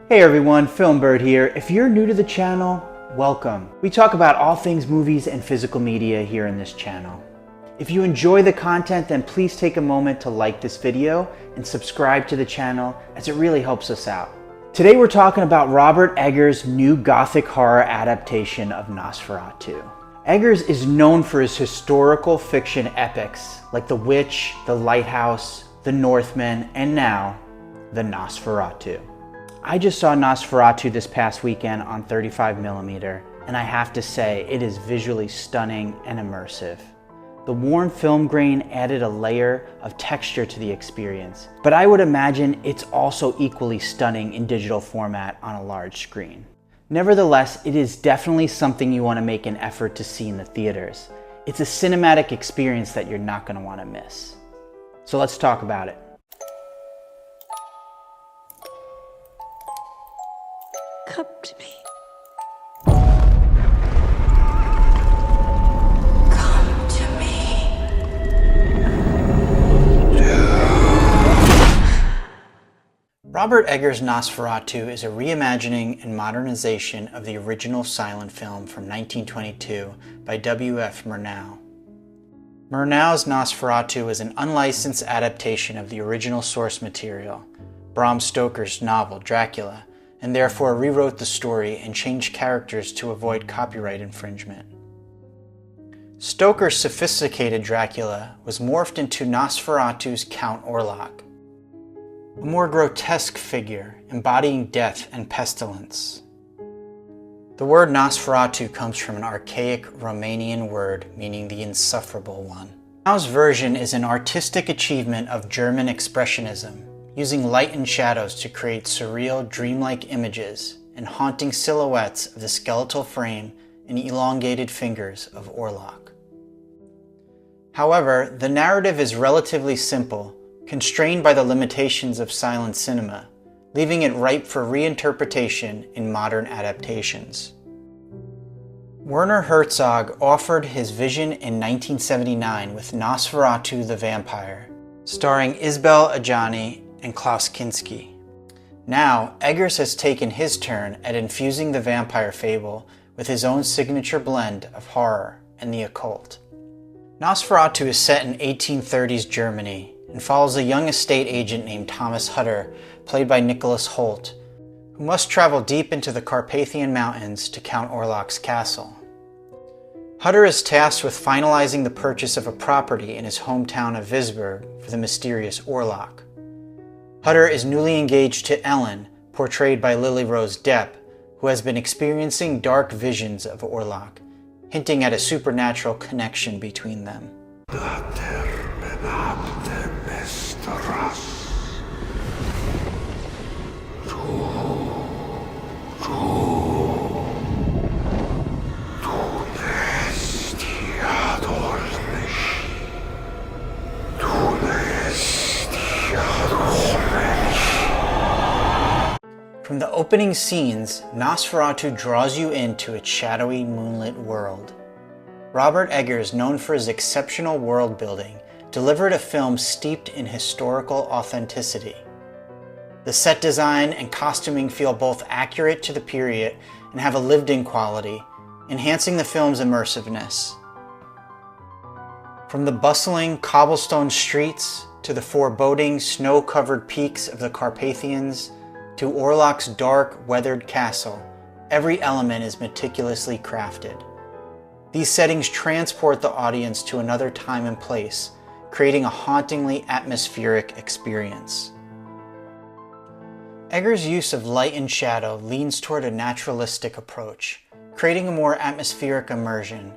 Hey everyone, Filmbird here. If you're new to the channel, welcome. We talk about all things movies and physical media here in this channel. If you enjoy the content, then please take a moment to like this video and subscribe to the channel, as it really helps us out. Today we're talking about Robert Eggers' new gothic horror adaptation of Nosferatu. Eggers is known for his historical fiction epics like The Witch, The Lighthouse, The Northman, and now, The Nosferatu. I just saw Nosferatu this past weekend on 35mm, and I have to say it is visually stunning and immersive. The warm film grain added a layer of texture to the experience, but I would imagine it's also equally stunning in digital format on a large screen. Nevertheless, it is definitely something you want to make an effort to see in the theaters. It's a cinematic experience that you're not going to want to miss. So let's talk about it. Come to me. Come to me. Robert Eggers' Nosferatu is a reimagining and modernization of the original silent film from 1922 by W.F. Murnau. Murnau's Nosferatu is an unlicensed adaptation of the original source material, Bram Stoker's novel Dracula, and therefore rewrote the story and changed characters to avoid copyright infringement. Stoker's sophisticated Dracula was morphed into Nosferatu's Count Orlok, a more grotesque figure embodying death and pestilence. The word Nosferatu comes from an archaic Romanian word meaning the insufferable one. Murnau's version is an artistic achievement of German Expressionism, using light and shadows to create surreal, dreamlike images and haunting silhouettes of the skeletal frame and elongated fingers of Orlok. However, the narrative is relatively simple, constrained by the limitations of silent cinema, leaving it ripe for reinterpretation in modern adaptations. Werner Herzog offered his vision in 1979 with Nosferatu the Vampire, starring Isabelle Adjani and Klaus Kinski. Now, Eggers has taken his turn at infusing the vampire fable with his own signature blend of horror and the occult. Nosferatu is set in 1830s Germany and follows a young estate agent named Thomas Hutter, played by Nicholas Hoult, who must travel deep into the Carpathian Mountains to Count Orlok's castle. Hutter is tasked with finalizing the purchase of a property in his hometown of Visburg for the mysterious Orlok. Hutter is newly engaged to Ellen, portrayed by Lily Rose Depp, who has been experiencing dark visions of Orlok, hinting at a supernatural connection between them. From the opening scenes, Nosferatu draws you into its shadowy, moonlit world. Robert Eggers, known for his exceptional world building, delivered a film steeped in historical authenticity. The set design and costuming feel both accurate to the period and have a lived-in quality, enhancing the film's immersiveness. From the bustling cobblestone streets to the foreboding snow-covered peaks of the Carpathians, to Orlok's dark, weathered castle, every element is meticulously crafted. These settings transport the audience to another time and place, creating a hauntingly atmospheric experience. Eggers' use of light and shadow leans toward a naturalistic approach, creating a more atmospheric immersion,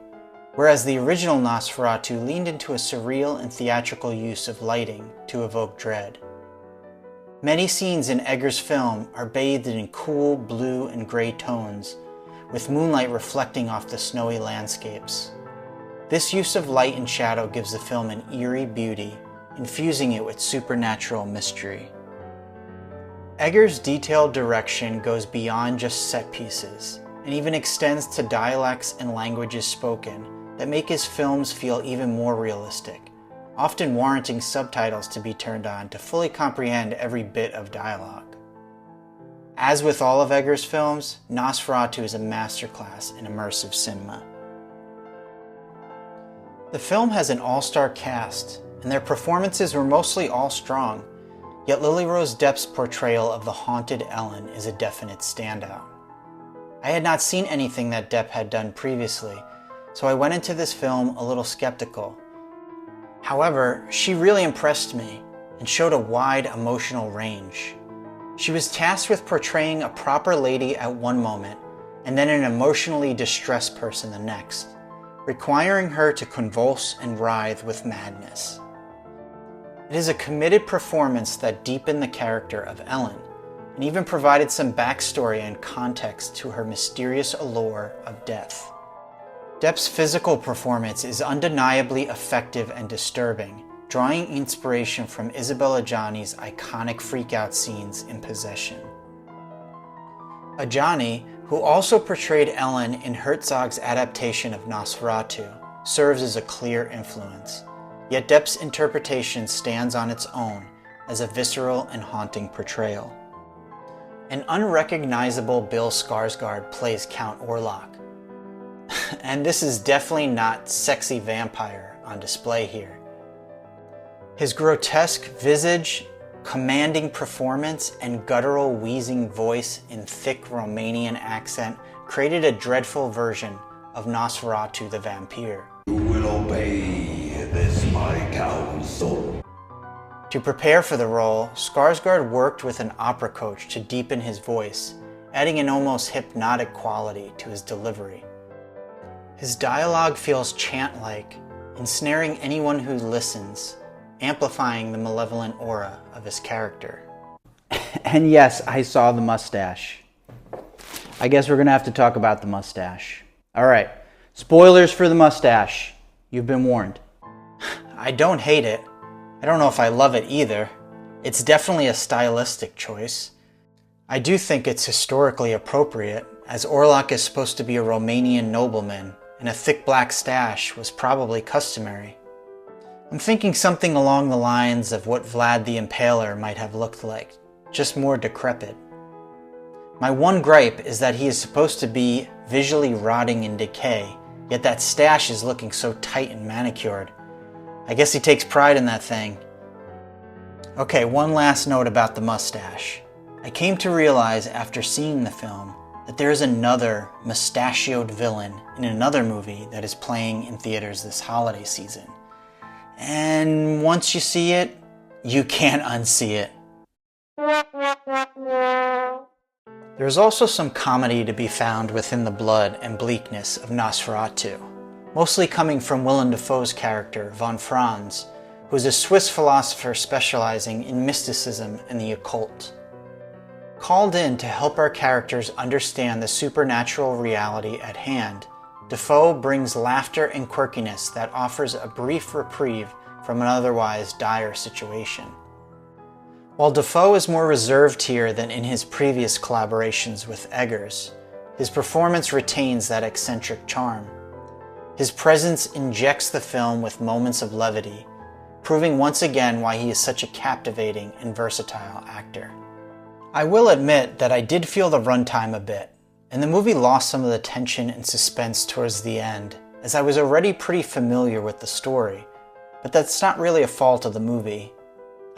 whereas the original Nosferatu leaned into a surreal and theatrical use of lighting to evoke dread. Many scenes in Eggers' film are bathed in cool blue and gray tones, with moonlight reflecting off the snowy landscapes. This use of light and shadow gives the film an eerie beauty, infusing it with supernatural mystery. Eggers' detailed direction goes beyond just set pieces, and even extends to dialects and languages spoken that make his films feel even more realistic, often warranting subtitles to be turned on to fully comprehend every bit of dialogue. As with all of Eggers' films, Nosferatu is a masterclass in immersive cinema. The film has an all-star cast, and their performances were mostly all strong, yet Lily Rose Depp's portrayal of the haunted Ellen is a definite standout. I had not seen anything that Depp had done previously, so I went into this film a little skeptical. However, she really impressed me and showed a wide emotional range. She was tasked with portraying a proper lady at one moment and then an emotionally distressed person the next, requiring her to convulse and writhe with madness. It is a committed performance that deepened the character of Ellen and even provided some backstory and context to her mysterious allure of death. Depp's physical performance is undeniably effective and disturbing, drawing inspiration from Isabelle Adjani's iconic freakout scenes in Possession. Adjani, who also portrayed Ellen in Herzog's adaptation of Nosferatu, serves as a clear influence, yet Depp's interpretation stands on its own as a visceral and haunting portrayal. An unrecognizable Bill Skarsgård plays Count Orlok, and this is definitely not sexy vampire on display here. His grotesque visage, commanding performance, and guttural wheezing voice in thick Romanian accent created a dreadful version of Nosferatu the vampire. You will obey this my counsel. To prepare for the role, Skarsgård worked with an opera coach to deepen his voice, adding an almost hypnotic quality to his delivery. His dialogue feels chant-like, ensnaring anyone who listens, amplifying the malevolent aura of his character. And yes, I saw the mustache. I guess we're gonna have to talk about the mustache. Alright, spoilers for the mustache. You've been warned. I don't hate it. I don't know if I love it either. It's definitely a stylistic choice. I do think it's historically appropriate, as Orlok is supposed to be a Romanian nobleman, and a thick black stash was probably customary. I'm thinking something along the lines of what Vlad the Impaler might have looked like, just more decrepit. My one gripe is that he is supposed to be visually rotting in decay, yet that stash is looking so tight and manicured. I guess he takes pride in that thing. Okay, one last note about the mustache. I came to realize after seeing the film that there is another mustachioed villain in another movie that is playing in theaters this holiday season. And once you see it, you can't unsee it. There is also some comedy to be found within the blood and bleakness of Nosferatu, mostly coming from Willem Dafoe's character, von Franz, who is a Swiss philosopher specializing in mysticism and the occult. Called in to help our characters understand the supernatural reality at hand, Dafoe brings laughter and quirkiness that offers a brief reprieve from an otherwise dire situation. While Dafoe is more reserved here than in his previous collaborations with Eggers, his performance retains that eccentric charm. His presence injects the film with moments of levity, proving once again why he is such a captivating and versatile actor. I will admit that I did feel the runtime a bit, and the movie lost some of the tension and suspense towards the end, as I was already pretty familiar with the story, but that's not really a fault of the movie.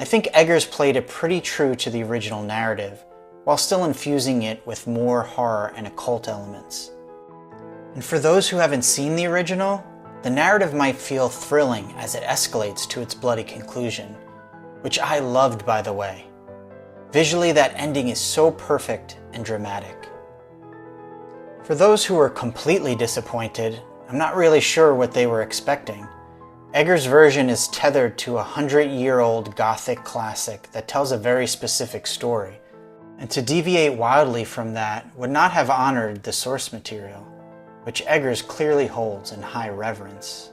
I think Eggers played it pretty true to the original narrative, while still infusing it with more horror and occult elements. And for those who haven't seen the original, the narrative might feel thrilling as it escalates to its bloody conclusion, which I loved, by the way. Visually, that ending is so perfect and dramatic. For those who were completely disappointed, I'm not really sure what they were expecting. Eggers' version is tethered to a 100-year-old Gothic classic that tells a very specific story, and to deviate wildly from that would not have honored the source material, which Eggers clearly holds in high reverence.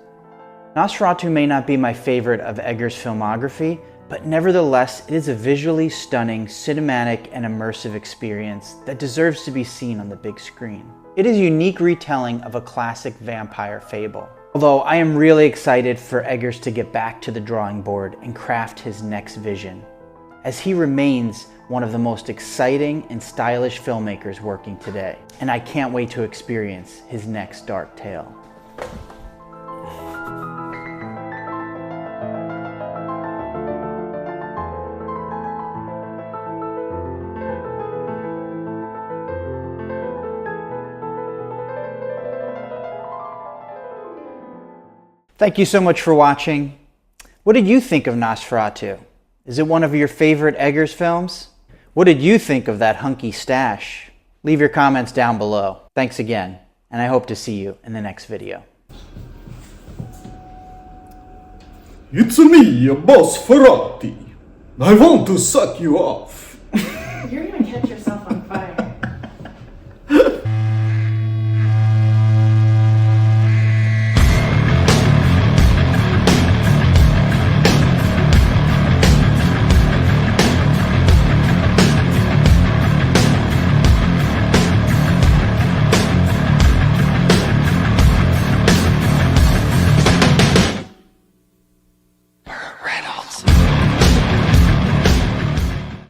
Nosferatu may not be my favorite of Eggers' filmography, but nevertheless, it is a visually stunning, cinematic, and immersive experience that deserves to be seen on the big screen. It is a unique retelling of a classic vampire fable. Although I am really excited for Eggers to get back to the drawing board and craft his next vision, as he remains one of the most exciting and stylish filmmakers working today. And I can't wait to experience his next dark tale. Thank you so much for watching. What did you think of Nosferatu? Is it one of your favorite Eggers films? What did you think of that hunky stash? Leave your comments down below. Thanks again, and I hope to see you in the next video. It's me, Bosferati. I want to suck you off. You're gonna